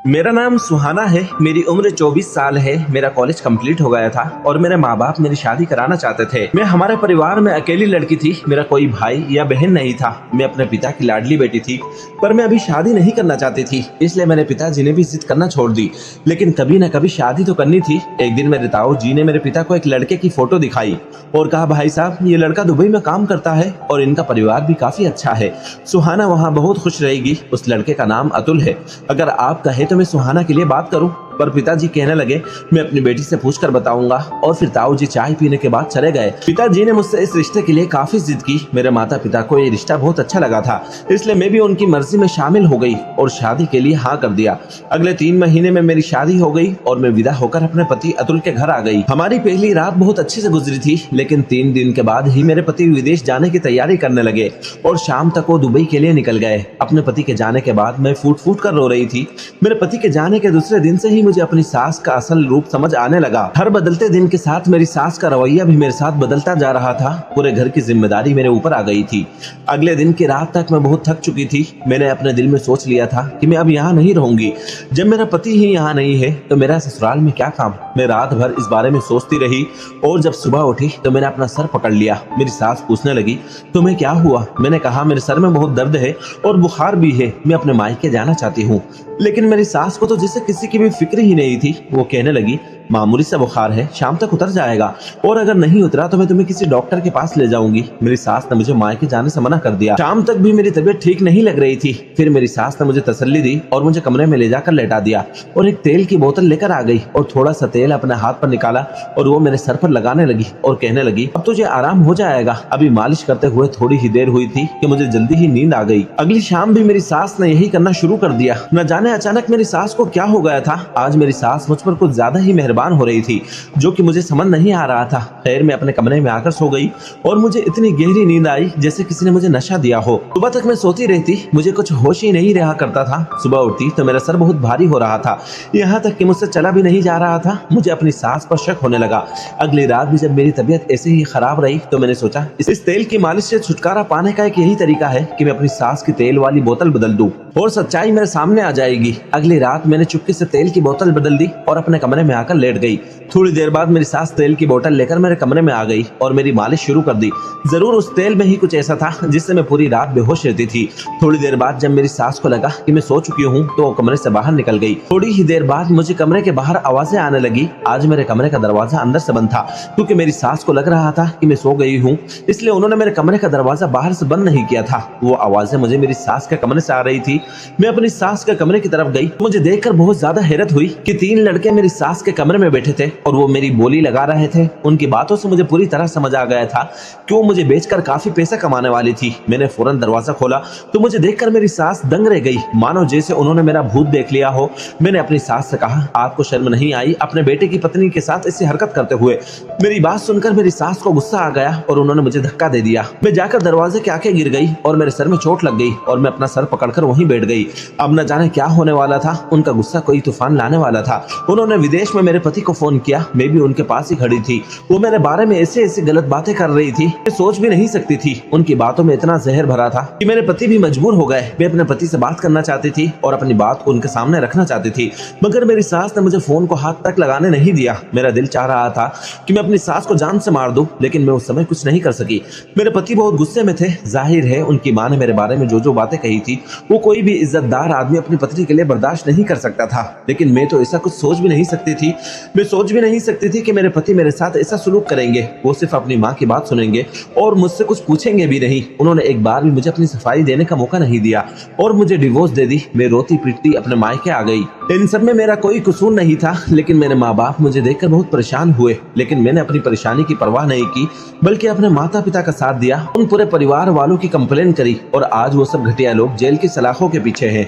मेरा नाम सुहाना है। मेरी उम्र 24 साल है। मेरा कॉलेज कंप्लीट हो गया था और मेरे माँ बाप मेरी शादी कराना चाहते थे। मैं हमारे परिवार में अकेली लड़की थी। मेरा कोई भाई या बहन नहीं था। मैं अपने पिता की लाडली बेटी थी, पर मैं अभी शादी नहीं करना चाहती थी, इसलिए मेरे पिताजी ने भी जिद करना छोड़ दी। लेकिन कभी न कभी शादी तो करनी थी। एक दिन मेरे ताऊ जी ने मेरे पिता को एक लड़के की फोटो दिखाई और कहा, भाई साहब, ये लड़का दुबई में काम करता है और इनका परिवार भी काफी अच्छा है। सुहाना वहाँ बहुत खुश रहेगी। उस लड़के का नाम अतुल है। अगर आप कहे तो मैं सुहाना के लिए बात करूं। पर पिताजी कहने लगे, मैं अपनी बेटी से पूछकर बताऊंगा। और फिर ताऊ जी चाय पीने के बाद चले गए। पिताजी ने मुझसे इस रिश्ते के लिए काफी जिद की। मेरे माता पिता को ये रिश्ता बहुत अच्छा लगा था, इसलिए मैं भी उनकी मर्जी में शामिल हो गई और शादी के लिए हाँ कर दिया। अगले 3 महीने में मेरी शादी हो गई और मैं विदा होकर अपने पति अतुल के घर आ गई। हमारी पहली रात बहुत अच्छे से गुजरी थी, लेकिन 3 दिन के बाद ही मेरे पति विदेश जाने की तैयारी करने लगे और शाम तक वो दुबई के लिए निकल गए। अपने पति के जाने के बाद मैं फूट फूट कर रो रही थी। मेरे पति के जाने के दूसरे दिन से ही मुझे अपनी सास का असल रूप समझ आने लगा। हर बदलते दिन के साथ मेरी सास का रवैया भी मेरे साथ बदलता जा रहा था। पूरे घर की जिम्मेदारी मेरे ऊपर आ गई थी। अगले दिन की रात तक मैं बहुत थक चुकी थी। मैंने अपने दिल में सोच लिया था कि मैं अब यहाँ नहीं रहूंगी। जब मेरा पति ही यहाँ नहीं है तो मेरा ससुराल में क्या काम। मैं रात भर इस बारे में सोचती रही और जब सुबह उठी तो मैंने अपना सर पकड़ लिया। मेरी सास पूछने लगी, तुम्हें क्या हुआ? मैंने कहा, मेरे सर में बहुत दर्द है और बुखार भी है। मैं अपने मायके जाना चाहती हूँ। लेकिन मेरी सास को तो जैसे किसी की भी फिक्र ही नहीं थी। वो कहने लगी, मामूली सा बुखार है, शाम तक उतर जाएगा और अगर नहीं उतरा तो मैं तुम्हें किसी डॉक्टर के पास ले जाऊंगी। मेरी सास ने मुझे मायके जाने से मना कर दिया। शाम तक भी मेरी तबीयत ठीक नहीं लग रही थी। फिर मेरी सास ने मुझे तसल्ली दी और मुझे कमरे में ले जाकर लेटा दिया और एक तेल की बोतल लेकर आ गई और थोड़ा सा तेल अपने हाथ पर निकाला और वो मेरे सर पर लगाने लगी और कहने लगी, अब तुझे आराम हो जाएगा। अभी मालिश करते हुए थोड़ी ही देर हुई थी कि मुझे जल्दी ही नींद आ गई। अगली शाम भी मेरी सास ने यही करना शुरू कर दिया। न जाने अचानक मेरी सास को क्या हो गया था। आज मेरी सास मुझ पर कुछ ज्यादा ही मेहरबान हो रही थी, जो कि मुझे समझ नहीं आ रहा था। खैर, मैं अपने कमरे में आकर सो गई और मुझे इतनी गहरी नींद आई जैसे किसी ने मुझे नशा दिया हो। सुबह तक मैं सोती रहती, मुझे कुछ होश ही नहीं रहा करता था। सुबह उठती तो मेरा सर बहुत भारी हो रहा था, यहाँ तक कि मुझसे चला भी नहीं जा रहा था। मुझे अपनी सास पर शक होने लगा। अगली रात भी जब मेरी तबीयत ऐसे ही खराब रही तो मैंने सोचा, इस तेल की मालिश से छुटकारा पाने का एक यही तरीका है कि मैं अपनी सास की तेल वाली बोतल बदल दूं और सच्चाई मेरे सामने आ जाएगी। अगली रात मैंने चुपके से तेल की बोतल बदल दी और अपने कमरे में आकर लेट गई। थोड़ी देर बाद मेरी सास तेल की बोतल लेकर मेरे कमरे में आ गई और मेरी मालिश शुरू कर दी। जरूर उस तेल में ही कुछ ऐसा था जिससे मैं पूरी रात बेहोश रहती थी। थोड़ी देर बाद जब मेरी सास को लगा कि मैं सो चुकी हूँ तो वो कमरे से बाहर निकल गई। थोड़ी ही देर बाद मुझे कमरे के बाहर आवाजें आने लगी। आज मेरे कमरे का दरवाजा अंदर से बंद था, क्योंकि मेरी सास को लग रहा था कि मैं सो गई हूँ, इसलिए उन्होंने मेरे कमरे का दरवाजा बाहर से बंद नहीं किया था। वो आवाजें मुझे मेरी सास के कमरे से आ रही थी। मैं अपनी सास के कमरे की तरफ गई। मुझे देखकर बहुत ज्यादा हैरत हुई कि 3 लड़के मेरी सास के कमरे में बैठे थे और वो मेरी बोली लगा रहे थे। उनकी बातों से मुझे पूरी तरह समझ आ गया था कि वो मुझे बेचकर काफी पैसा कमाने वाली थी। मैंने फौरन दरवाजा खोला तो मुझे देखकर मेरी सास दंग रह गई, मानो जैसे उन्होंने मेरा भूत देख लिया हो। मैंने अपनी सास से कहा, आपको शर्म नहीं आई अपने बेटे की पत्नी के साथ ऐसी हरकत करते हुए? मेरी बात सुनकर मेरी सास को गुस्सा आ गया और उन्होंने मुझे धक्का दे दिया। मैं जाकर दरवाजे के आगे गिर गई और मेरे सर में चोट लग गई और मैं अपना सर पकड़कर वहीं बैठ गई। अब न जाने क्या होने वाला था। उनका गुस्सा कोई तूफान लाने वाला था। उन्होंने विदेश में मेरे पति को फोन किया। मैं भी उनके पास ही खड़ी थी। वो मेरे बारे में ऐसे ऐसी गलत बातें कर रही थी, मैं सोच भी नहीं सकती थी। उनकी बातों में इतना जहर भरा था कि मेरे पति भी मजबूर हो गए। मैं अपने पति से बात करना चाहती थी और अपनी बात को उनके सामने रखना चाहती थी, मगर मेरी सास ने मुझे फोन को हाथ तक लगाने नहीं दिया। मेरा दिल चाह रहा था कि मैं अपनी सास को जान से मार दूं, लेकिन मैं उस समय कुछ नहीं कर सकी। मेरे पति बहुत गुस्से में थे। जाहिर है उनकी माँ ने मेरे बारे में जो जो बातें कही थी वो कोई भी इज्जतदार आदमी अपनी पत्नी के लिए बर्दाश्त नहीं कर सकता था। लेकिन मैं तो ऐसा कुछ सोच भी नहीं सकती थी। मैं सोच भी नहीं सकती थी कि मेरे पति मेरे साथ ऐसा सलूक करेंगे। वो सिर्फ अपनी माँ की बात सुनेंगे और मुझसे कुछ पूछेंगे भी नहीं। उन्होंने एक बार भी मुझे अपनी सफाई देने का मौका नहीं दिया और मुझे डिवोर्स दे दी। मैं रोती पीटती अपने मायके आ गई। इन सब में मेरा कोई कसूर नहीं था, लेकिन मेरे माँ बाप मुझे देखकर बहुत परेशान हुए। लेकिन मैंने अपनी परेशानी की परवाह नहीं की, बल्कि अपने माता पिता का साथ दिया। उन पूरे परिवार वालों की कंप्लेन करी और आज वो सब घटिया लोग जेल की सलाखों के पीछे हैं।